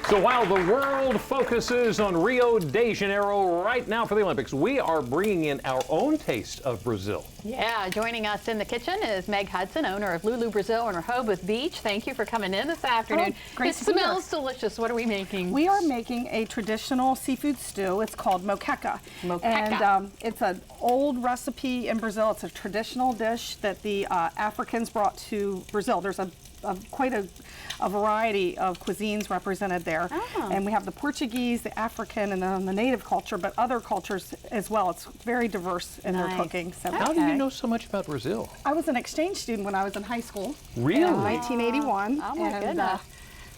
So while the world focuses on Rio de Janeiro right now for the Olympics, we are bringing in our own taste of Brazil. Yeah, joining us in the kitchen is Meg Hudson, owner of Lula Brazil in Rehoboth Beach. Thank you for coming in this afternoon. Great It to be here. smells delicious. What are we making? We are making a traditional seafood stew. It's called moqueca. Moqueca. And it's an old recipe in Brazil. It's a traditional dish that the Africans brought to Brazil. There's quite a variety of cuisines represented there. Oh. And we have the Portuguese, the African, and then the native culture, but other cultures as well. It's very diverse in their cooking. So How do you know so much about Brazil? I was an exchange student when I was in high school. Really? In 1981. Oh, my goodness.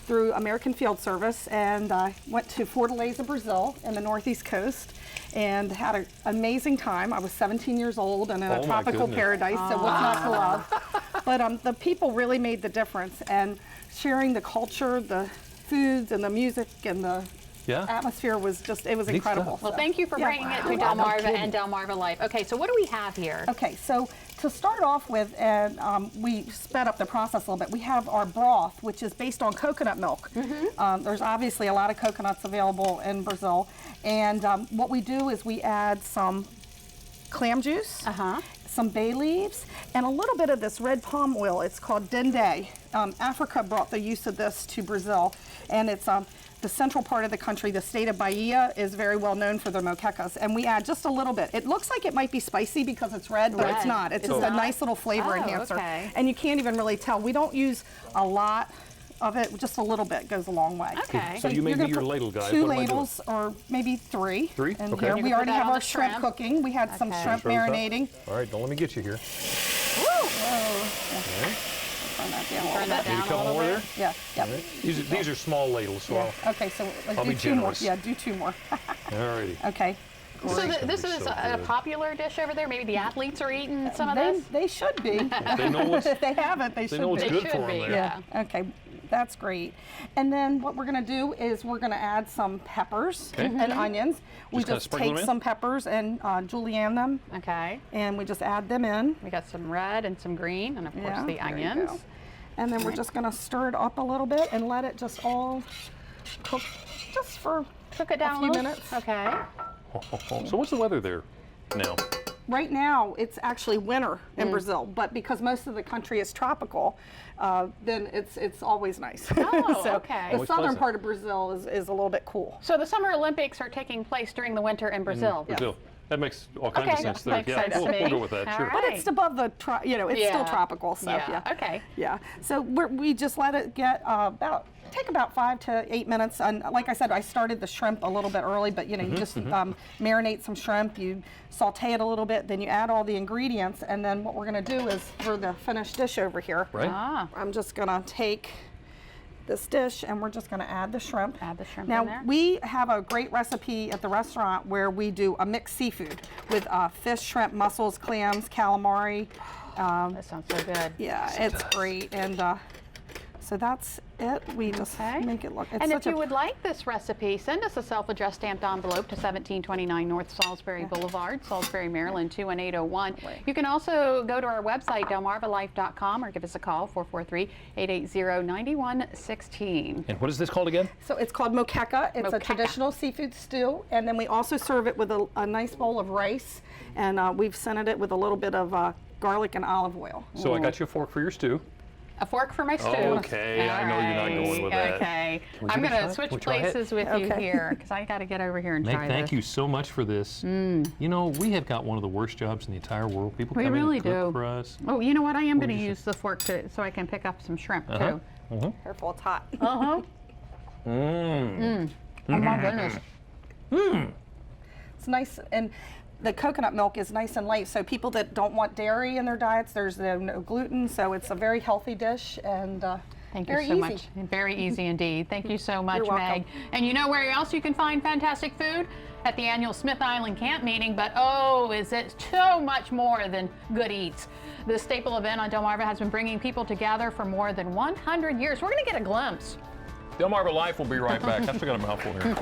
Through American Field Service, and I went to Fortaleza, Brazil, in the northeast coast, and had an amazing time. I was 17 years old and in a tropical paradise, so what's not to love? But the people really made the difference, and sharing the culture, the foods, and the music, and the atmosphere was just, it was incredible. Well, thank you for bringing it to Delmarva and Delmarva Life. Okay, so what do we have here? Okay, so to start off with, and we sped up the process a little bit, we have our broth, which is based on coconut milk. There's obviously a lot of coconuts available in Brazil, and what we do is we add some clam juice, some bay leaves, and a little bit of this red palm oil. It's called dendê. Africa brought the use of this to Brazil, and it's the central part of the country. The state of Bahia is very well known for their moquecas, and we add just a little bit. It looks like it might be spicy because it's red, but it's not. It's just a nice little flavor enhancer, and you can't even really tell. We don't use a lot of it, just a little bit goes a long way. Okay. So you may be your ladle guy. Two ladles, or maybe three. Three? And Okay. here we already have on our the shrimp shrimp. cooking. We had some shrimp marinating. All right, don't let me get you here. Turn that down. Turn that Need a down a couple little more bit. there? Yeah. These are small ladles, so Okay, so let's I'll do be two more. generous. Yeah, do two more. all righty. Okay. So this be is so a good. popular dish over there? Maybe the athletes are eating some of this? They should be. They know what's, If they haven't, they they should know what's be. good should for them be, there. yeah. Okay, that's great. And then what we're going to do is we're going to add some peppers and onions. We kinda just sprinkle take them in? some peppers and julienne them, Okay. and we just add them in. We got some red and some green, and of course the There you onions. go. And then we're just going to stir it up a little bit and let it just all cook just for Cook it down a few little. minutes. Okay. So what's the weather there now? Right now, it's actually winter in Brazil, but because most of the country is tropical, then it's always nice. Oh, So okay. the Always southern pleasant. part of Brazil is a little bit cool. So the Summer Olympics are taking place during the winter in Brazil. Brazil. That makes all kinds of Okay, sense there. makes Yeah, sense to we'll me. go with that, All sure. right. But it's above the, it's still Yeah. tropical, so Yeah, okay. Yeah, so we just let it get take about 5 to 8 minutes. And like I said, I started the shrimp a little bit early, but you just marinate some shrimp, you saute it a little bit, then you add all the ingredients, and then what we're gonna do is for the finished dish over here, Right? I'm just gonna take this dish and we're just going to add the shrimp. Add the shrimp now, in there. we have a great recipe at the restaurant where we do a mixed seafood with fish, shrimp, mussels, clams, calamari. That sounds so good. Yeah, it's great. And so that's it. We just make it look. It's And if such you would like this recipe, send us a self-addressed stamped envelope to 1729 North Salisbury Boulevard, Salisbury, Maryland 21801. You can also go to our website, delmarvalife.com, or give us a call, 443-880-9116. And what is this called again? So it's called moqueca. It's a Moqueca. traditional seafood stew, and then we also serve it with a nice bowl of rice, and we've scented it with a little bit of garlic and olive oil. So I got you a fork for your stew. A fork for my stew. Okay, I know you're not going with that. Okay. Would I'm you going to try- switch would you try it? places with you here, because I got to get over here and Meg, try thank this. you so much for this. You know, we have got one of the worst jobs in the entire world. People We come in really and cook do. for us. Oh, you know what? I am going to you use the fork so I can pick up some shrimp, too. Careful, it's hot. Uh-huh. Oh, my goodness. It's nice, and the coconut milk is nice and light, so people that don't want dairy in their diets, there's no gluten, so it's a very healthy dish, and Thank you very so easy. much. Very easy indeed. Thank you so much, You're welcome. Meg. And you know where else you can find fantastic food? At the annual Smith Island Camp Meeting, but oh, is it so much more than good eats. This staple event on Delmarva has been bringing people together for more than 100 years. We're going to get a glimpse. Delmarva Life will be right back. I still got a mouthful here.